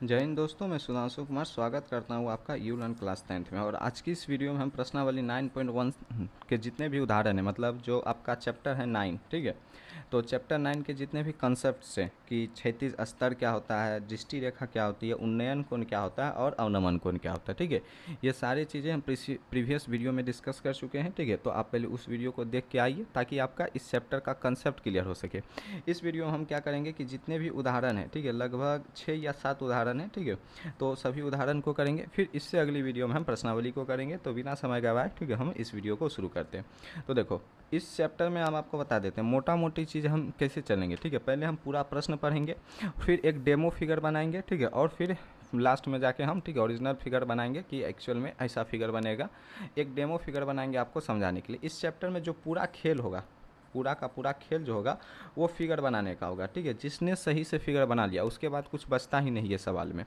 जय हिंद दोस्तों, मैं सुधांशु कुमार स्वागत करता हूँ आपका यू लर्न क्लास 10th में। और आज की इस वीडियो में हम प्रश्नावली 9.1 के जितने भी उदाहरण हैं, मतलब जो आपका चैप्टर है 9, ठीक है। तो चैप्टर 9 के जितने भी कॉन्सेप्ट्स हैं कि क्षैतिज स्तर क्या होता है, दृष्टि रेखा क्या होती है, उन्नयन कोण क्या होता है और अवनमन कोण क्या होता है, ठीक है। ये सारी चीज़ें हम प्रीवियस वीडियो में डिस्कस कर चुके हैं, ठीक है। तो आप पहले उस वीडियो को देख के आइए ताकि आपका इस चैप्टर का कंसेप्ट क्लियर हो सके। इस वीडियो में हम क्या करेंगे कि जितने भी उदाहरण हैं, ठीक है, लगभग 6 या 7 उदाहरण हैं, ठीक है। तो सभी उदाहरण को करेंगे, फिर इससे अगली वीडियो में हम प्रश्नावली को करेंगे। तो बिना समय गवाए, ठीक है, हम इस वीडियो को शुरू करते हैं। तो देखो, इस चैप्टर में हम आपको बता देते हैं मोटा मोटी चीज़ हम कैसे चलेंगे, ठीक है। पहले हम पूरा प्रश्न पढ़ेंगे, फिर एक डेमो फिगर बनाएंगे, ठीक है, और फिर लास्ट में जाके हम, ठीक है, ओरिजिनल फिगर बनाएंगे कि एक्चुअल में ऐसा फिगर बनेगा। एक डेमो फिगर बनाएंगे आपको समझाने के लिए। इस चैप्टर में जो पूरा खेल होगा, पूरा का पूरा खेल जो होगा वो फिगर बनाने का होगा, ठीक है। जिसने सही से फिगर बना लिया उसके बाद कुछ बचता ही नहीं है सवाल में।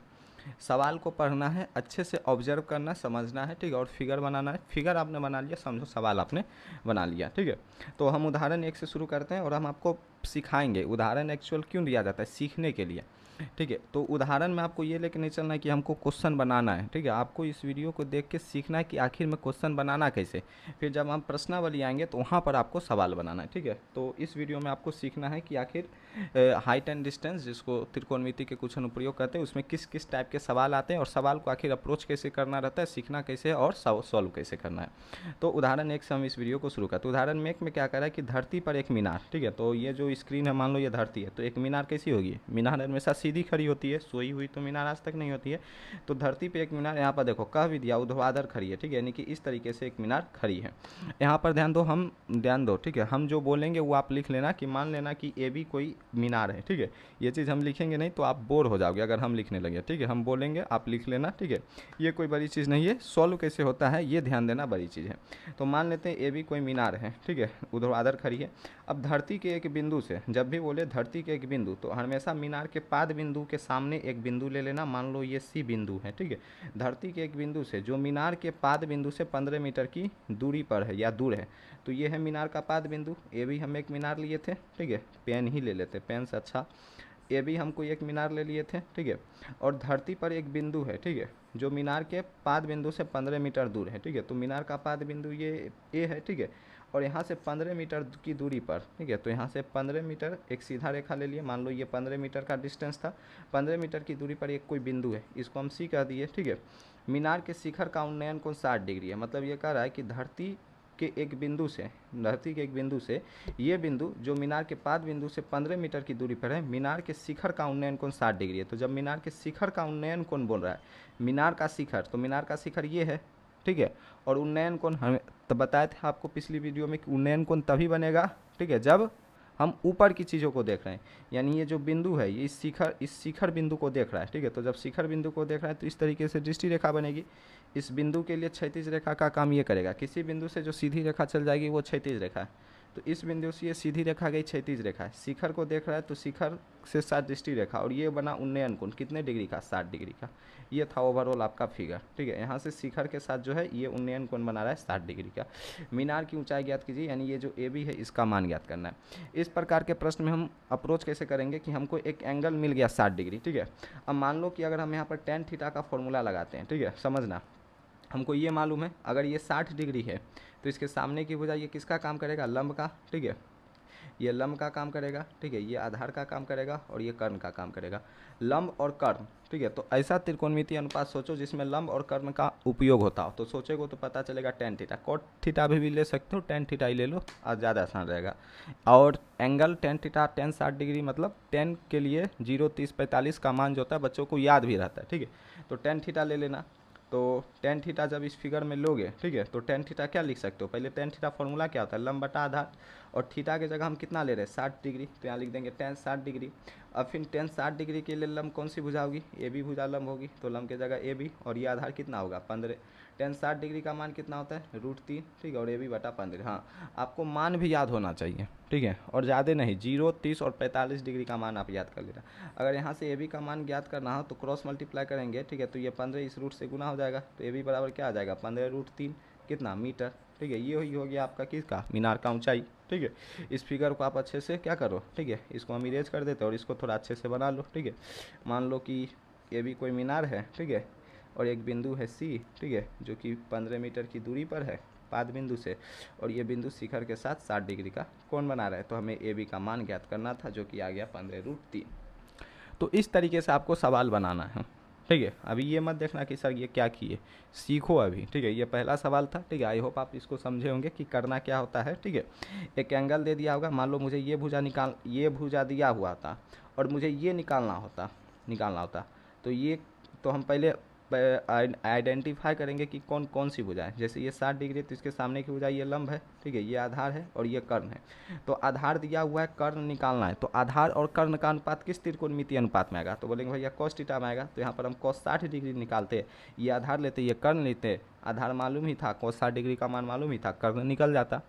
सवाल को पढ़ना है, अच्छे से ऑब्जर्व करना, समझना है, ठीक है, और फिगर बनाना है। फिगर आपने बना लिया, समझो सवाल आपने बना लिया, ठीक है। तो हम उदाहरण एक से शुरू करते हैं और हम आपको सिखाएंगे उदाहरण एक्चुअल क्यों दिया जाता है, सीखने के लिए, ठीक है। तो उदाहरण में आपको ये लेके नहीं चलना है कि हमको क्वेश्चन बनाना है, ठीक है। आपको इस वीडियो को देख के सीखना है कि आखिर में क्वेश्चन बनाना कैसे। फिर जब हम प्रश्नावली आएंगे तो वहाँ पर आपको सवाल बनाना है, ठीक है। तो इस वीडियो में आपको सीखना है कि आखिर हाइट एंड डिस्टेंस, जिसको त्रिकोणमिति के कुछ अनुप्रयोग कहते हैं, उसमें किस किस टाइप के सवाल आते हैं और सवाल को आखिर अप्रोच कैसे करना रहता है, सीखना कैसे है और सॉल्व कैसे करना है। तो उदाहरण एक से हम इस वीडियो को शुरू करते हैं। उदाहरण में एक में क्या कर रहा है कि धरती पर एक मीनार, ठीक है। तो ये जो स्क्रीन है, मान लो ये धरती है, तो एक मीनार कैसी होगी, मीनार हमेशा सीधी खड़ी होती है, सोई हुई तो मीनार आज तक नहीं होती है। तो धरती पे एक मीनार, यहाँ पर देखो कह भी दिया ऊर्ध्वाधर खड़ी है, ठीक है, यानी कि इस तरीके से एक मीनार खड़ी है। यहाँ पर ध्यान दो, ठीक है। हम जो बोलेंगे वो आप लिख लेना कि मान लेना कि ए भी कोई मीनार है, ठीक है। ये चीज़ हम लिखेंगे नहीं तो आप बोर हो जाओगे अगर हम लिखने लगे, ठीक है। हम बोलेंगे आप लिख लेना, ठीक है। ये कोई बड़ी चीज़ नहीं है, सॉल्व कैसे होता है ये ध्यान देना बड़ी चीज़ है। तो मान लेते हैं ए भी कोई मीनार है, ठीक है, ऊर्ध्वाधर खड़ी है। अब धरती के एक बिंदु से, जब भी बोले धरती के एक बिंदु, तो हमेशा मीनार के पाद बिंदु के सामने एक बिंदु ले लेना। मान लो ये सी बिंदु है, ठीक है। धरती के एक बिंदु से जो मीनार के पाद बिंदु से 15 मीटर की दूरी पर है या दूर है, तो ये है मीनार का पाद बिंदु। ए भी हम एक मीनार लिए थे, ठीक है, पेन ही ले लेते, पेन से अच्छा। ए भी हम कोई एक मीनार ले लिए थे, ठीक है। और धरती पर एक बिंदु है, ठीक है, जो मीनार के पाद बिंदु से 15 मीटर दूर है, ठीक है। तो मीनार का पाद बिंदु ये ए है, ठीक है। और यहाँ से 15 मीटर की दूरी पर, ठीक है, तो यहाँ से 15 मीटर एक सीधा रेखा ले लिए। मान लो ये 15 मीटर का डिस्टेंस था। 15 मीटर की दूरी पर एक कोई बिंदु है, इसको हम सी कह दिए, ठीक है। मीनार के शिखर का उन्नयन कोण 60 डिग्री है। मतलब ये कह रहा है कि धरती के एक बिंदु से, धरती के एक बिंदु से ये बिंदु जो मीनार के पाद बिंदु से 15 मीटर की दूरी पर है, मीनार के शिखर का उन्नयन कोण 60 डिग्री है। तो जब मीनार के शिखर का उन्नयन कोण बोल रहा है, मीनार का शिखर, तो मीनार का शिखर ये है, ठीक है। और उन्नयन कोण हमें तो बताए थे आपको पिछली वीडियो में कि उन्नयन कोण तभी बनेगा, ठीक है, जब हम ऊपर की चीज़ों को देख रहे हैं। यानी ये जो बिंदु है ये इस शिखर बिंदु को देख रहा है, ठीक है। तो जब शिखर बिंदु को देख रहा है तो इस तरीके से दृष्टि रेखा बनेगी। इस बिंदु के लिए क्षैतिज रेखा का काम ये करेगा। किसी बिंदु से जो सीधी रेखा चल जाएगी वो क्षैतिज रेखा है। तो इस बिंदु से ये सीधी रेखा गई क्षैतिज रेखा है। शिखर को देख रहा है तो शिखर से 60 दृष्टि रेखा, और ये बना उन्नयन कोण कितने डिग्री का, 60 डिग्री का। ये था ओवरऑल आपका फिगर, ठीक है। यहाँ से शिखर के साथ जो है ये उन्नयन कोण बना रहा है 60 डिग्री का। मीनार की ऊंचाई ज्ञात कीजिए, यानी ये जो ए बी है इसका मान ज्ञात करना है। इस प्रकार के प्रश्न में हम अप्रोच कैसे करेंगे कि हमको एक एंगल मिल गया 60 डिग्री, ठीक है। अब मान लो कि अगर हम यहाँ पर टेन थीटा का फॉर्मूला लगाते हैं, ठीक है, समझना। हमको ये मालूम है अगर ये 60 डिग्री है तो इसके सामने की भुजा ये किसका काम करेगा, लंब का, ठीक है। ये लंब का काम करेगा, ठीक है, ये आधार का काम करेगा और ये कर्ण का काम करेगा। लंब और कर्ण, ठीक है। तो ऐसा त्रिकोणमितीय अनुपात सोचो जिसमें लंब और कर्ण का उपयोग होता हो। तो सोचेगो तो पता चलेगा टेन थीटा। कॉट थीटा भी ले सकते हो, टेन थीटा ही ले लो, आज ज़्यादा आसान रहेगा। और angle tan theta, ten 60 degree, मतलब टेन के लिए 0, 30, 45 का मान जो होता है बच्चों को याद भी रहता है, ठीक है। तो टेन थीटा ले लेना। तो टेन थीटा जब इस फिगर में लोगे, ठीक है, तो टेन थीटा क्या लिख सकते हो, पहले टेन थीटा फॉर्मूला क्या होता है, लंब बटा आधार। और थीटा की जगह हम कितना ले रहे हैं, 60 डिग्री, तो यहाँ लिख देंगे टेन 60 डिग्री। अब फिर टेन 60 डिग्री के लिए लंब कौन सी भुजा होगी, ए बी भुजा लंब होगी, तो लंब की जगह ए बी, और ये आधार कितना होगा 15। टेन 60 डिग्री का मान कितना होता है, √3, ठीक है, और ए बी बटा 15। हाँ, आपको मान भी याद होना चाहिए, ठीक है, और ज़्यादा नहीं, 0, 30 और 45 डिग्री का मान आप याद कर लेना। अगर यहाँ से ए बी का मान ज्ञात करना हो तो क्रॉस मल्टीप्लाई करेंगे, ठीक है। तो ये 15 इस रूट से गुना हो जाएगा, तो ए बी बराबर क्या आ जाएगा, 15√3, कितना मीटर, ठीक है। ये हो गया आपका किसका, मीनार का ऊंचाई, ठीक है। इस फिगर को आप अच्छे से क्या करो, ठीक है, इसको हम इरेज कर देते हैं और इसको थोड़ा अच्छे से बना लो, ठीक है। मान लो कि ए बी कोई मीनार है, ठीक है, और एक बिंदु है सी, ठीक है, जो कि 15 मीटर की दूरी पर है पाद बिंदु से, और ये बिंदु शिखर के साथ 60 डिग्री का कोण बना रहा है। तो हमें ए बी का मान ज्ञात करना था, जो कि आ गया 15√3। तो इस तरीके से आपको सवाल बनाना है, ठीक है। अभी ये मत देखना कि सर ये क्या किए, सीखो अभी, ठीक है। ये पहला सवाल था, ठीक है। आई होप आप इसको समझे होंगे कि करना क्या होता है, ठीक है। एक एंगल दे दिया होगा, मान लो मुझे ये भुजा दिया हुआ था और मुझे ये निकालना होता तो ये, तो हम पहले आइडेंटिफाई करेंगे कि कौन कौन सी भुजा है। जैसे ये 60 डिग्री, तो इसके सामने की भुजा ये लंब है, ठीक है, ये आधार है और ये कर्ण है। तो आधार दिया हुआ है, कर्ण निकालना है, तो आधार और कर्ण का अनुपात किस त्रिकोणमितीय अनुपात में आएगा? तो बोलेंगे भैया cos थीटा में आएगा। तो यहाँ पर हम cos 60 डिग्री निकालते, ये आधार लेते, ये कर्ण लेते, आधार मालूम ही था, cos 60 डिग्री का मान मालूम ही था, कर्ण निकल जाता।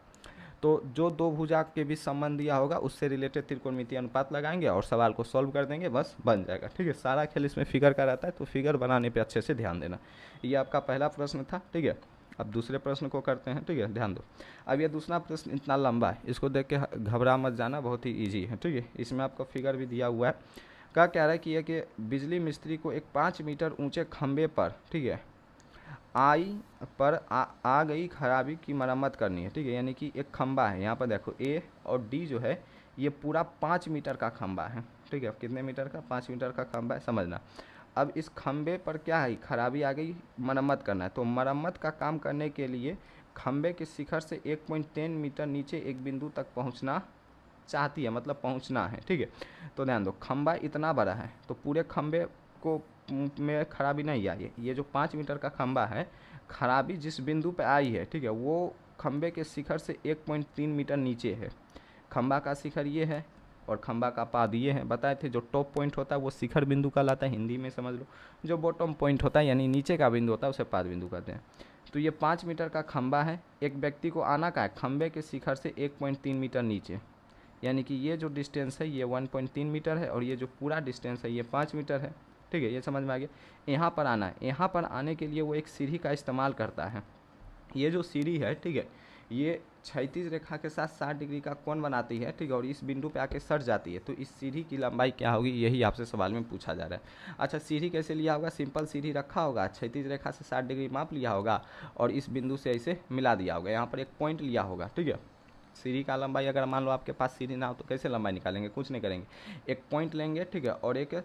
तो जो दो भुजा के बीच संबंध दिया होगा उससे रिलेटेड त्रिकोणमितीय अनुपात लगाएंगे और सवाल को सॉल्व कर देंगे, बस बन जाएगा, ठीक है। सारा खेल इसमें फिगर का रहता है, तो फिगर बनाने पे अच्छे से ध्यान देना। ये आपका पहला प्रश्न था, ठीक है। अब दूसरे प्रश्न को करते हैं, ठीक है, ध्यान दो। अब ये दूसरा प्रश्न इतना लंबा है, इसको देख के घबरा मत जाना, बहुत ही ईजी है, ठीक है। इसमें आपका फिगर भी दिया हुआ है। क्या कह रहा है कि ये कि बिजली मिस्त्री को एक 5 मीटर ऊंचे खंभे पर, ठीक है, आ गई खराबी की मरम्मत करनी है, ठीक है। यानी कि एक खंबा है, यहाँ पर देखो ए और डी जो है ये पूरा 5 मीटर का खंबा है, ठीक है। कितने मीटर का? 5 मीटर का खंबा है, समझना। अब इस खंबे पर क्या है, खराबी आ गई, मरम्मत करना है। तो मरम्मत का काम करने के लिए खंबे के शिखर से 1.10 मीटर नीचे एक बिंदु तक पहुँचना चाहती है, मतलब पहुँचना है, ठीक है। तो ध्यान दो, खंबा इतना बड़ा है तो पूरे खंबे को में खराबी नहीं आई है। ये जो 5 मीटर का खंबा है, खराबी जिस बिंदु पे आई है, ठीक है, वो खंबे के शिखर से 1.3 मीटर नीचे है। खंबा का शिखर ये है और खंबा का पाद ये है। बताए थे जो टॉप पॉइंट होता है वो शिखर बिंदु कहलाता है, हिंदी में समझ लो। जो बॉटम पॉइंट होता है यानी नीचे का बिंदु होता है उसे पाद बिंदु कहते हैं। तो ये 5 मीटर का खंबा है, एक व्यक्ति को आना का है खंबे के शिखर से 1.3 मीटर नीचे, यानी कि ये जो डिस्टेंस है ये 1.3 मीटर है और ये जो पूरा डिस्टेंस है ये 5 मीटर है, ठीक है। ये समझ में आ गया। यहाँ पर आना है, यहाँ पर आने के लिए वो एक सीढ़ी का इस्तेमाल करता है। ये जो सीढ़ी है, ठीक है, ये क्षैतिज रेखा के साथ 60 डिग्री का कोण बनाती है, ठीक है, और इस बिंदु पे आके सट जाती है। तो इस सीढ़ी की लंबाई क्या होगी, यही आपसे सवाल में पूछा जा रहा है। अच्छा, सीढ़ी कैसे लिया होगा? सिंपल सीढ़ी रखा होगा, क्षैतिज रेखा से 60 डिग्री माप लिया होगा और इस बिंदु से ऐसे मिला दिया होगा। यहाँ पर एक पॉइंट लिया होगा, ठीक है। सीढ़ी का लंबाई अगर मान लो आपके पास सीढ़ी ना हो तो कैसे लंबाई निकालेंगे? कुछ नहीं करेंगे, एक पॉइंट लेंगे, ठीक है, और एक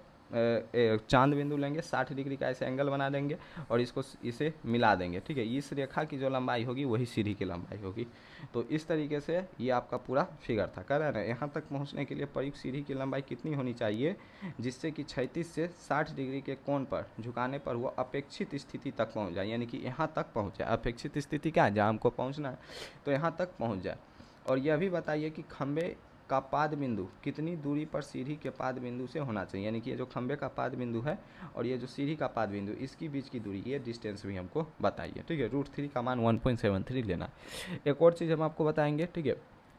चांद बिंदु लेंगे, 60 डिग्री का ऐसे एंगल बना देंगे और इसको इसे मिला देंगे, ठीक है। इस रेखा की जो लंबाई होगी वही सीढ़ी की लंबाई होगी। तो इस तरीके से ये आपका पूरा फिगर था। कह रहे हैं ना, यहाँ तक पहुँचने के लिए प्रयुक्त सीढ़ी की लंबाई कितनी होनी चाहिए, जिससे कि 36 से 60 डिग्री के कोण पर झुकाने पर वो अपेक्षित स्थिति तक पहुँच जाए, यानी कि यहाँ तक पहुँच जाए। अपेक्षित स्थिति क्या है? जहाँ हमको पहुँचना है तो यहाँ तक पहुँच जाए। और यह भी बताइए कि खंबे का पाद बिंदु कितनी दूरी पर सीढ़ी के पाद बिंदु से होना चाहिए, यानी कि ये जो खंबे का पाद बिंदु है और ये जो सीढ़ी का पाद बिंदु, इसकी बीच की दूरी, ये डिस्टेंस भी हमको बताइए, ठीक है। √3 का मान 1.73 लेना। एक और चीज़ हम आपको बताएंगे, ठीक है,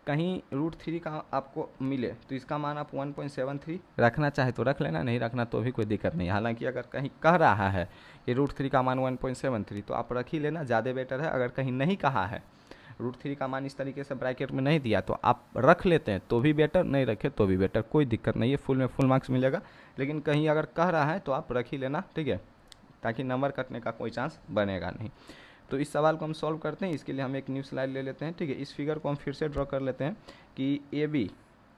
कहीं √3 का आपको मिले तो इसका मान आप 1.73 रखना चाहे तो रख लेना, नहीं रखना तो भी कोई दिक्कत नहीं। हालांकि अगर कहीं कह रहा है कि √3 का मान 1.73 तो आप रख ही लेना, ज़्यादा बेटर है। अगर कहीं नहीं कहा है, √3 का मान इस तरीके से ब्रैकेट में नहीं दिया तो आप रख लेते हैं तो भी बेटर, नहीं रखे तो भी बेटर, कोई दिक्कत नहीं है, फुल में फुल मार्क्स मिलेगा। लेकिन कहीं अगर कह रहा है तो आप रख ही लेना, ठीक है, ताकि नंबर कटने का कोई चांस बनेगा नहीं। तो इस सवाल को हम सॉल्व करते हैं। इसके लिए हम एक न्यू स्लाइड ले लेते हैं, ठीक है। इस फिगर को हम फिर से ड्रॉ कर लेते हैं कि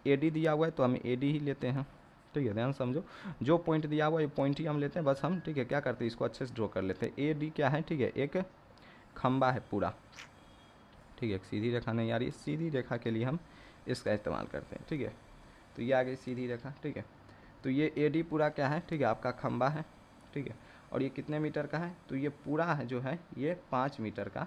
AD दिया हुआ है तो हम AD ही लेते हैं, ठीक है। ध्यान समझो, जो पॉइंट दिया हुआ है ये पॉइंट ही हम लेते हैं बस हम, ठीक है। क्या करते हैं, इसको अच्छे से ड्रॉ कर लेते हैं। AD क्या है, ठीक है, एक खंबा है पूरा, ठीक है। एक सीधी रेखा नहीं आ रही, सीधी रेखा के लिए हम इसका इस्तेमाल करते हैं, ठीक है। तो ये आ गई सीधी रेखा, ठीक है। तो ये AD पूरा क्या है, ठीक है, आपका खंबा है, ठीक है। और ये कितने मीटर का है, तो ये पूरा है जो है ये 5 मीटर का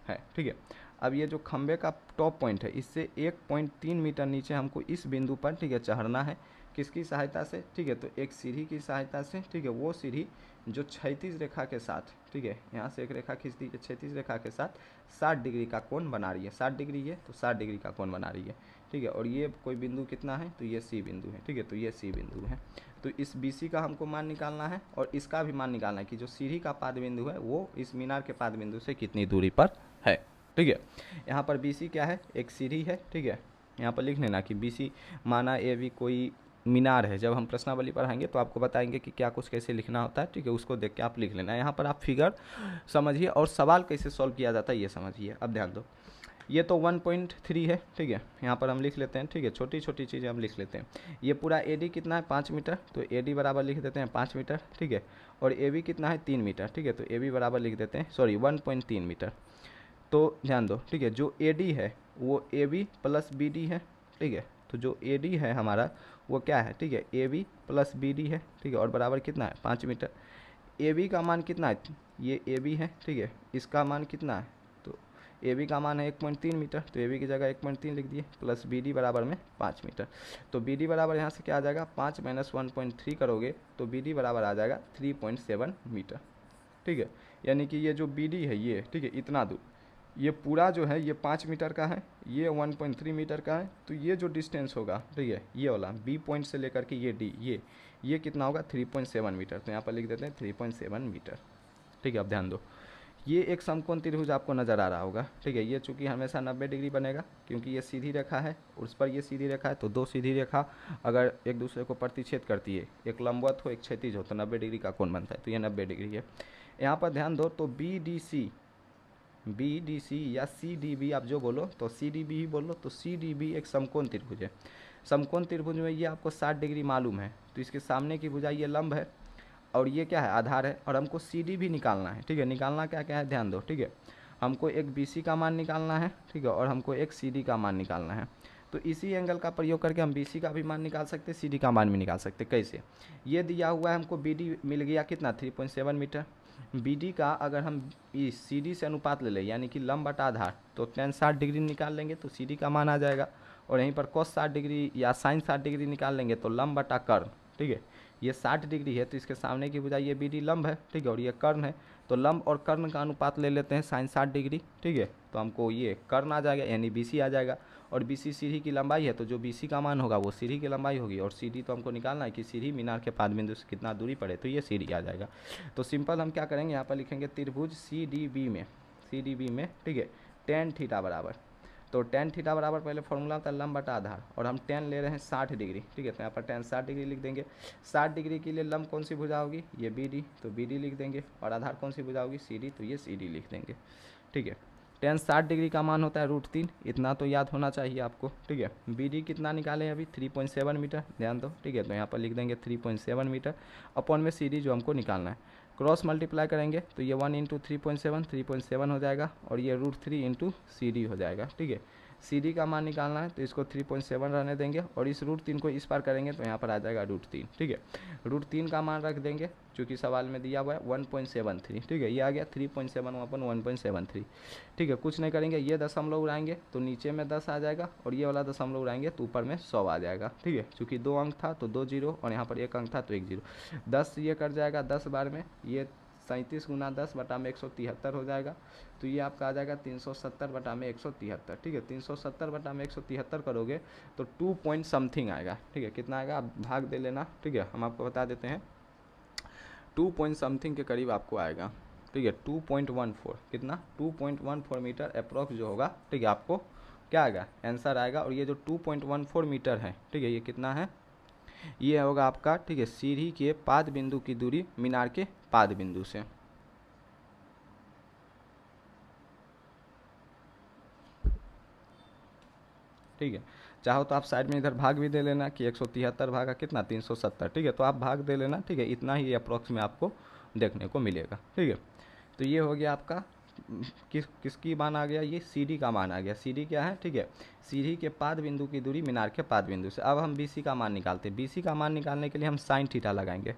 है, ठीक है। अब ये जो खंबे का टॉप पॉइंट है इससे 1.3 मीटर नीचे हमको इस बिंदु पर, ठीक है, चढ़ना है। किसकी सहायता से, ठीक है, तो एक सीढ़ी की सहायता से, ठीक है। वो सीढ़ी जो क्षैतिज रेखा के साथ, ठीक है, यहाँ से एक रेखा खींच दी है, क्षैतिज रेखा के साथ 60 डिग्री का कोण बना रही है। 60 डिग्री है तो 60 डिग्री का कोण बना रही है, ठीक है। और ये कोई बिंदु कितना है, तो ये C बिंदु है, ठीक है। तो ये C बिंदु है। तो इस BC का हमको मान निकालना है और इसका भी मान निकालना है कि जो सीढ़ी का पाद बिंदु है वो इस मीनार के पाद बिंदु से कितनी दूरी पर है, ठीक है। यहाँ पर BC क्या है, एक सीढ़ी है, ठीक है। यहाँ पर लिख लेना कि BC माना AB कोई मीनार है। जब हम प्रश्नावली पढ़ाएंगे तो आपको बताएंगे कि क्या कुछ कैसे लिखना होता है, ठीक है, उसको देख के आप लिख लेना। यहाँ पर आप फिगर समझिए और सवाल कैसे सॉल्व किया जाता है ये समझिए। अब ध्यान दो, ये तो 1.3 है, ठीक है, यहाँ पर हम लिख लेते हैं, ठीक है, छोटी छोटी चीज़ें हम लिख लेते हैं। ये पूरा AD कितना है 5 मीटर, तो AD बराबर लिख देते हैं 5 मीटर, ठीक है। और AB कितना है 3 मीटर, ठीक है, तो AB बराबर लिख देते हैं, सॉरी 1.3 मीटर। तो ध्यान दो, ठीक है, जो AD है वो AB प्लस BD है, ठीक है। तो जो AD है हमारा वो क्या है, ठीक है, AB प्लस BD है, ठीक है, और बराबर कितना है 5 मीटर। AB का मान कितना है, ये AB है, ठीक है, इसका मान कितना है, तो AB का मान है 1.3 मीटर, तो AB की जगह 1.3 लिख दिए, प्लस BD बराबर में 5 मीटर। तो BD बराबर यहाँ से क्या आ जाएगा, 5 माइनस 1.3 करोगे तो BD बराबर आ जाएगा 3.7 मीटर, ठीक है। यानी कि ये जो BD है ये, ठीक है, इतना दूर, ये पूरा जो है ये 5 मीटर का है, ये 1.3 मीटर का है, तो ये जो डिस्टेंस होगा, ठीक है, ये वाला B पॉइंट से लेकर के ये D, ये कितना होगा 3.7 मीटर। तो यहाँ पर लिख देते हैं 3.7 मीटर, ठीक है। अब ध्यान दो, ये एक समकोण त्रिभुज आपको नज़र आ रहा होगा, ठीक है। ये चूंकि हमेशा 90 डिग्री बनेगा क्योंकि ये सीधी रेखा है और उस पर ये सीधी रेखा है, तो दो सीधी रेखा अगर एक दूसरे को प्रतिच्छेद करती है, एक लंबवत हो एक क्षैतिज हो, तो 90 डिग्री का कोण बनता है, तो ये 90 डिग्री है। यहाँ पर ध्यान दो, तो BDC या CDB आप जो बोलो, तो CDB ही बोलो, तो CDB एक समकोण त्रिभुज है। समकोण त्रिभुज में ये आपको 60 डिग्री मालूम है, तो इसके सामने की भुजा ये लंब है और ये क्या है आधार है, और हमको CD भी निकालना है, ठीक है। निकालना क्या क्या है ध्यान दो, ठीक है, हमको एक BC का मान निकालना है, ठीक है, और हमको एक CD का मान निकालना है। तो इसी एंगल का प्रयोग करके हम BC का भी मान निकाल सकते हैं, CD का मान भी निकाल सकते हैं। कैसे, ये दिया हुआ है हमको BD मिल गया कितना 3.7 मीटर। BD का अगर हम इस CD से अनुपात ले लें, यानी कि लंब बटा आधार, तो tan 60 डिग्री निकाल लेंगे तो CD का मान आ जाएगा, और यहीं पर cos 60 डिग्री या sin 60 डिग्री निकाल लेंगे तो लंब बटा कर्ण, ठीक है। ये 60 डिग्री है तो इसके सामने की भुजा ये BD लंब है, ठीक है, और ये कर्ण है, तो लंब और कर्ण का अनुपात ले लेते हैं sin 60 डिग्री, ठीक है। तो हमको ये कर्ण आ जाएगा यानी BC आ जाएगा, और BC सीढ़ी की लंबाई है, तो जो BC का मान होगा वो सीढ़ी की लंबाई होगी, और CD तो हमको निकालना है कि सीढ़ी मीनार के पाद बिंदु से कितना दूरी पड़े, तो ये CD आ जाएगा। तो सिंपल हम क्या करेंगे, यहाँ पर लिखेंगे त्रिभुज CDB में, ठीक है, tan थीटा बराबर, तो tan थीटा बराबर पहले फॉर्मूला होता है लंब बटा आधार, और हम tan ले रहे हैं 60 डिग्री, ठीक है, तो यहाँ पर tan 60 डिग्री लिख देंगे। 60 डिग्री के लिए लंब कौन सी भुजा होगी, ये BD, तो BD लिख देंगे, और आधार कौन सी भुजा होगी CD, तो ये CD लिख देंगे, ठीक है। tan 60 डिग्री का मान होता है √3, इतना तो याद होना चाहिए आपको, ठीक है। BD कितना निकालें अभी 3.7 मीटर, ध्यान दो, ठीक है, तो यहाँ पर लिख देंगे 3.7 मीटर अपॉन में CD जो हमको निकालना है, क्रॉस मल्टीप्लाई करेंगे तो ये 1 इंटू 3.7 हो जाएगा, और ये √3 इंटू CD हो जाएगा, ठीक है। CD का मान निकालना है तो इसको 3.7 रहने देंगे, और इस √3 को इस पार करेंगे तो यहाँ पर आ जाएगा √3, ठीक है। √3 का मान रख देंगे चूँकि सवाल में दिया हुआ है 1.73, ठीक है, ये आ गया 3.7 अपन 1.73, ठीक है। कुछ नहीं करेंगे, ये दशमलव उड़ाएंगे तो नीचे में 10 आ जाएगा, और ये वाला दशमलव उड़ाएंगे तो ऊपर में 100 आ जाएगा, ठीक है। चूँकि 2 अंक था तो 2 जीरो, और यहाँ पर 1 अंक था तो 1 जीरो, 10 ये कट जाएगा 10 बार में, ये 37 गुना 10 बटा में 173 हो जाएगा, तो ये आपका आ जाएगा 370 बटा में 173, ठीक है। 370 बटा में 173 करोगे तो 2 पॉइंट समथिंग आएगा, ठीक है। कितना आएगा आप भाग दे लेना, ठीक है, हम आपको बता देते हैं 2 पॉइंट समथिंग के करीब आपको आएगा, ठीक है। 2.14 कितना 2.14 मीटर अप्रॉक्स जो होगा, ठीक है, आपको क्या आएगा आंसर आएगा। और ये जो 2.14 मीटर है, ठीक है, ये कितना है, ये होगा आपका, ठीक है, सीढ़ी के पाद बिंदु की दूरी मीनार के पाद बिंदु से, ठीक है। चाहो तो आप साइड में इधर भाग भी दे लेना कि 173 भागा कितना 370, ठीक है, तो आप भाग दे लेना, ठीक है, इतना ही अप्रॉक्स में आपको देखने को मिलेगा, ठीक है। तो ये हो गया आपका किसकी मान आ गया, ये CD का मान आ गया। CD क्या है, ठीक है, सीढ़ी के पाद बिंदु की दूरी मीनार के पाद बिंदु से। अब हम BC का मान निकालते हैं। BC का मान निकालने के लिए हम साइन थीटा लगाएंगे।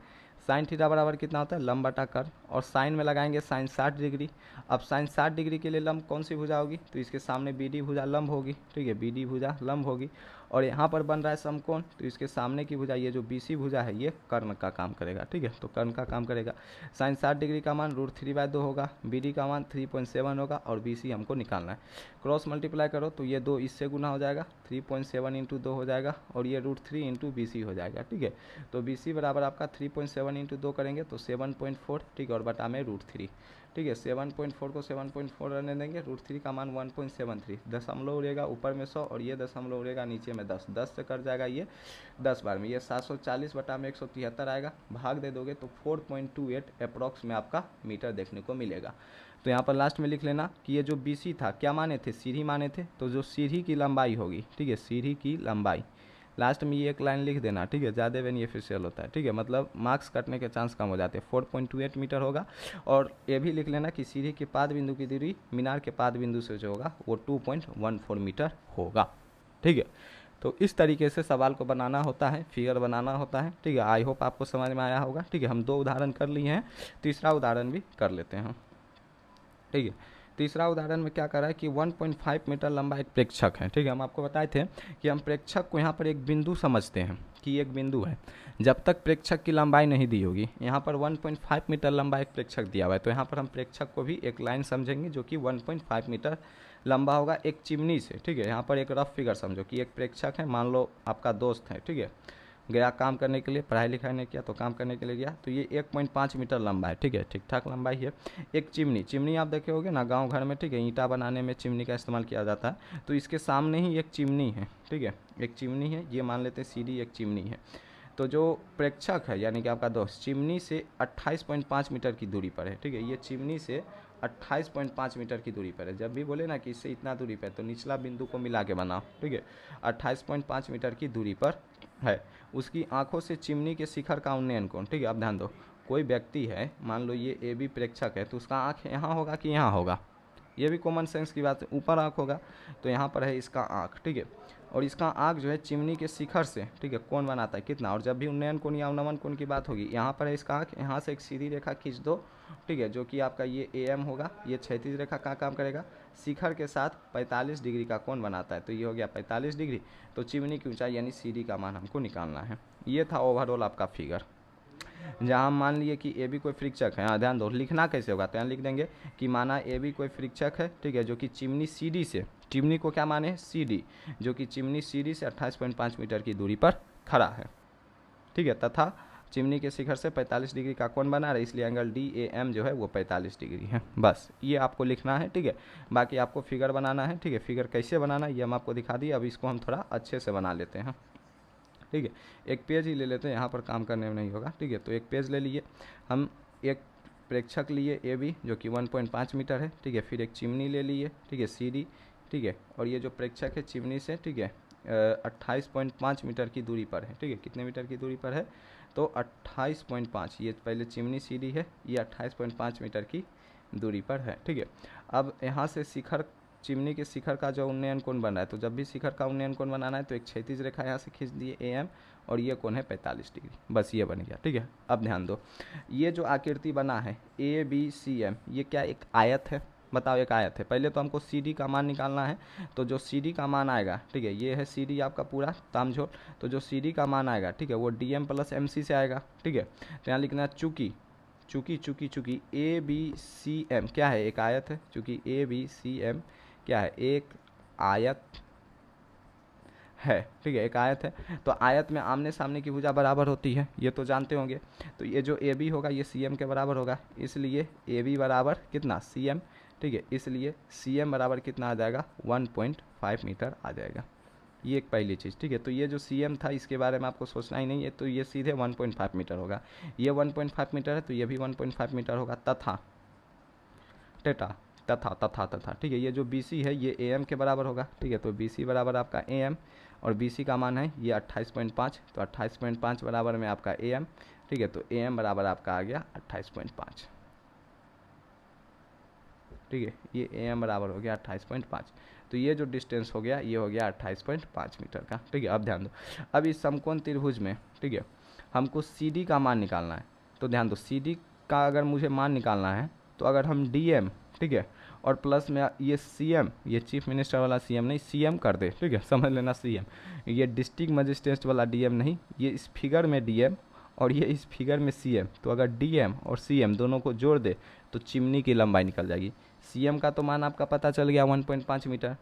साइन थीटा बराबर कितना होता है लंब बटा कर्ण, और साइन में लगाएंगे साइन 60 डिग्री। अब साइन 60 डिग्री के लिए लंब कौन सी भुजा होगी, तो इसके सामने BD भुजा लंब होगी, ठीक है, BD भुजा लंब होगी, और यहाँ पर बन रहा है समकोण, तो इसके सामने की भुजा ये जो BC भुजा है ये कर्ण का काम करेगा, ठीक है, तो कर्ण का काम करेगा। साइन 60 डिग्री का मान √3/2 होगा, BD का मान 3.7 होगा, और BC हमको निकालना है। क्रॉस मल्टीप्लाई करो तो ये 2 इससे गुना हो जाएगा, 3.7 इंटू 2 हो जाएगा, और ये √3 इंटू BC हो जाएगा, ठीक है। तो BC बराबर आपका 3.7 इंटू 2 करेंगे तो 7.4, ठीक है, और बटा में √3, ठीक है। 7.4 को 7.4 रहने देंगे, √3 का मान 1.73, दशमलव उड़ेगा ऊपर में 100 और ये दशमलव उड़ेगा नीचे में 10, 10 से कट जाएगा ये 10 बार में, ये 740 बटा में 173 आएगा, भाग दे दोगे तो 4.28 अप्रॉक्स में आपका मीटर देखने को मिलेगा। तो यहाँ पर लास्ट में लिख लेना कि ये जो BC था क्या माने थे, सीढ़ी माने थे, तो जो सीढ़ी की लंबाई होगी, ठीक है, सीढ़ी की लंबाई, लास्ट में ये एक लाइन लिख देना, ठीक है, ज़्यादा बेनिफिशियल होता है, ठीक है, मतलब मार्क्स कटने के चांस कम हो जाते हैं। 4.28 मीटर होगा। और ये भी लिख लेना कि सीढ़ी के पाद बिंदु की दूरी मीनार के पाद बिंदु से जो होगा वो 2.14 मीटर होगा, ठीक है। तो इस तरीके से सवाल को बनाना होता है, फिगर बनाना होता है, ठीक है। आई होप आपको समझ में आया होगा, ठीक है। हम 2 उदाहरण कर लिए हैं, तीसरा उदाहरण भी कर लेते हैं, ठीक है। तीसरा उदाहरण में क्या कर रहा है कि 1.5 मीटर लंबा एक प्रेक्षक है, ठीक है। हम आपको बताए थे कि हम प्रेक्षक को यहाँ पर एक बिंदु समझते हैं कि एक बिंदु है, जब तक प्रेक्षक की लंबाई नहीं दी होगी। यहाँ पर 1.5 मीटर लंबा एक प्रेक्षक दिया हुआ है, तो यहाँ पर हम प्रेक्षक को भी एक लाइन समझेंगे जो कि 1.5 मीटर लंबा होगा एक चिमनी से, ठीक है। यहाँ पर एक रफ फिगर समझो कि एक प्रेक्षक है, मान लो आपका दोस्त है, ठीक है, गया काम करने के लिए, पढ़ाई लिखाई नहीं किया तो काम करने के लिए गया, तो ये 1.5 मीटर लंबा है, ठीक है, ठीक ठाक लंबाई है। एक चिमनी आप देखे होगे ना गांव घर में, ठीक है, ईंटा बनाने में चिमनी का इस्तेमाल किया जाता है, तो इसके सामने ही एक चिमनी है, ठीक है, एक चिमनी है, ये मान लेते हैं सीढ़ी एक चिमनी है। तो जो प्रेक्षक है यानी कि आपका दोस्त चिमनी से 28.5 मीटर की दूरी पर है, ठीक है, ये चिमनी से 28.5 मीटर की दूरी पर है। जब भी बोले ना कि इससे इतना दूरी पर, तो निचला बिंदु को मिला के बनाओ, ठीक है, 28.5 मीटर की दूरी पर है। उसकी आंखों से चिमनी के शिखर का उन्नयन कोण, ठीक है, अब ध्यान दो, कोई व्यक्ति है, मान लो ये AB प्रेक्षक है, तो उसका आँख यहाँ होगा कि यहाँ होगा, ये भी कॉमन सेंस की बात है, ऊपर आँख होगा, तो यहाँ पर है इसका आँख, ठीक है, और इसका आँख जो है चिमनी के शिखर से, ठीक है, कौन बनाता है कितना, और जब भी उन्नयन कोण या अवनमन कोण की बात होगी, यहाँ पर है इसका आँख, यहाँ से एक सीधी रेखा खींच दो, ठीक है, जो कि आपका ये AM होगा, ये क्षैतिज रेखा का काम करेगा, शिखर के साथ 45 डिग्री का कोण बनाता है, तो ये हो गया 45 डिग्री। तो चिमनी की ऊंचाई यानी CD का मान हमको निकालना है। ये था ओवरऑल आपका फिगर, जहाँ हम मान लिए कि AB कोई प्रेक्षक है। हाँ ध्यान दो, लिखना कैसे होगा, तो यहाँ लिख देंगे कि माना AB कोई प्रेक्षक है, ठीक है, जो कि चिमनी CD से, चिमनी को क्या माने CD, जो कि चिमनी CD से 28.5 मीटर की दूरी पर खड़ा है, ठीक है, तथा चिमनी के शिखर से 45 डिग्री का कोण बना रहा है, इसलिए एंगल DAM जो है वो 45 डिग्री है। बस ये आपको लिखना है, ठीक है। बाकी आपको फिगर बनाना है, ठीक है, फिगर कैसे बनाना है ये हम आपको दिखा दिए, अब इसको हम थोड़ा अच्छे से बना लेते हैं, ठीक है। एक पेज ही ले लेते हैं, यहाँ पर काम करने में नहीं होगा, ठीक है। तो एक पेज ले लिए हम, एक प्रेक्षक लिए AB जो कि 1.5 मीटर है, ठीक है, फिर एक चिमनी ले लिए, ठीक है, CD, ठीक है, और ये जो प्रेक्षक है चिमनी से, ठीक है, 28.5 मीटर की दूरी पर है, ठीक है, कितने मीटर की दूरी पर है, तो 28.5, ये पहले चिमनी CD है, ये 28.5 मीटर की दूरी पर है, ठीक है। अब यहाँ से शिखर, चिमनी के शिखर का जो उन्नयन कोण बन रहा है, तो जब भी शिखर का उन्नयन कोण बनाना है तो एक क्षैतिज रेखा यहाँ से खींच दिए AM, और ये कोण है 45 डिग्री, बस ये बन गया, ठीक है। अब ध्यान दो, ये जो आकृति बना है ABCM, ये क्या एक आयत है, बताओ, एक आयत है। पहले तो हमको CD का मान निकालना है, तो जो CD का मान आएगा, ठीक है, ये है CD आपका पूरा तामझोल, तो जो CD का मान आएगा, ठीक है, वो DM + MC से आएगा, ठीक है। तो यहाँ लिखना चूँकि ABCM क्या है, एक आयत है, चूँकि ABCM क्या है, एक आयत है, ठीक है, एक आयत है, तो आयत में आमने सामने की भुजा बराबर होती है, ये तो जानते होंगे। तो ये जो AB होगा ये CM के बराबर होगा, इसलिए AB बराबर कितना CM, ठीक है, इसलिए CM बराबर कितना आ जाएगा 1.5 मीटर आ जाएगा। ये एक पहली चीज़, ठीक है। तो ये जो CM था इसके बारे में आपको सोचना ही नहीं है, तो ये सीधे 1.5 मीटर होगा, ये 1.5 मीटर है तो ये भी 1.5 मीटर होगा, तथा तथा, ठीक है, ये जो BC है ये AM के बराबर होगा, ठीक है। तो BC बराबर आपका AM, और BC का मान है ये 28.5, तो 28.5 बराबर में आपका AM, ठीक है। तो AM बराबर आपका आ गया 28.5, ठीक है, ये AM बराबर हो गया 28.5, तो ये जो डिस्टेंस हो गया ये हो गया 28.5 मीटर का, ठीक है। अब ध्यान दो, अब इस समकोण त्रिभुज में, ठीक है, हमको CD का मान निकालना है, तो ध्यान दो CD का अगर मुझे मान निकालना है, तो अगर हम DM, ठीक है, और प्लस में ये CM, ये चीफ मिनिस्टर वाला CM नहीं, CM कर दे, ठीक है, समझ लेना CM, ये डिस्ट्रिक्ट मजिस्ट्रेट वाला DM नहीं, ये इस फिगर में DM और ये इस फिगर में CM, तो अगर DM और CM दोनों को जोड़ दे तो चिमनी की लंबाई निकल जाएगी। CM का तो मान आपका पता चल गया 1.5 मीटर,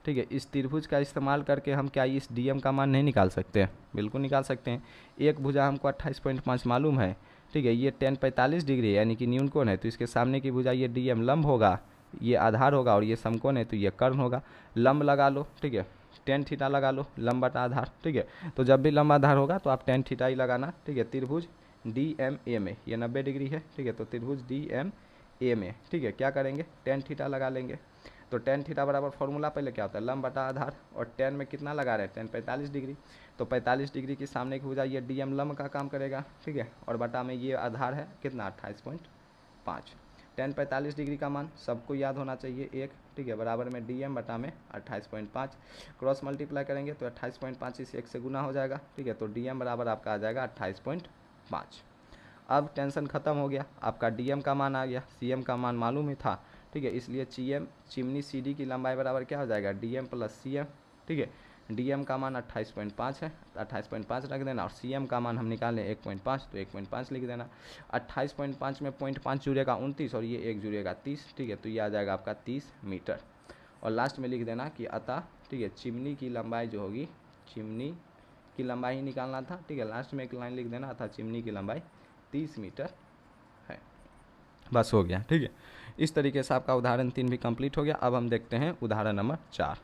ठीक है। इस त्रिभुज का इस्तेमाल करके हम क्या इस DM का मान नहीं निकाल सकते हैं, बिल्कुल निकाल सकते हैं। एक भुजा हमको 28.5 मालूम है, ठीक है, ये tan 45 डिग्री है यानी कि न्यून कोण है, तो इसके सामने की भुजा ये DM लंब होगा, ये आधार होगा, और ये समकोण है तो ये कर्ण होगा। लंब लगा लो, ठीक है, tan थीटा लगा लो, लंब बटा आधार, ठीक है। तो जब भी लंब आधार होगा तो आप tan थीटा ही लगाना, ठीक है। त्रिभुज DMA ये 90 डिग्री है, ठीक है, तो त्रिभुज DMA, ठीक है। क्या करेंगे, tan थीटा लगा लेंगे। तो tan थीटा बराबर फॉर्मूला पहले क्या होता है, लंब बटा आधार, और tan में कितना लगा रहे हैं, tan 45 डिग्री, तो 45 डिग्री के सामने की भुजा ये DM लंब का काम करेगा, ठीक है, और बटा में ये आधार है कितना 28.5। tan 45 डिग्री का मान सबको याद होना चाहिए 1, ठीक है, बराबर में DM बटा में 28.5, क्रॉस मल्टीप्लाई करेंगे तो 28.5 इस 1 से गुना हो जाएगा, ठीक है, तो DM बराबर आपका आ जाएगा 28.5। अब टेंशन खत्म हो गया, आपका DM का मान आ गया, CM का मान मालूम ही था, ठीक है, इसलिए चिमनी CD की लंबाई बराबर क्या हो जाएगा, DM प्लस CM, ठीक है। DM का मान 28.5 है, 28.5 रख देना, और CM का मान हम निकालें 1.5, तो 1.5 लिख देना। 28.5 में 0.5 जुड़ेगा 29, और ये 1 जुड़ेगा 30, ठीक है, तो ये आ जाएगा आपका 30 मीटर। और लास्ट में लिख देना कि अतः, ठीक है, चिमनी की लंबाई जो होगी, चिमनी की लंबाई ही निकालना था, ठीक है, लास्ट में एक लाइन लिख देना, अतः चिमनी की लंबाई 30 मीटर है। बस हो गया, ठीक है। इस तरीके से आपका उदाहरण 3 भी कंप्लीट हो गया। अब हम देखते हैं उदाहरण नंबर 4।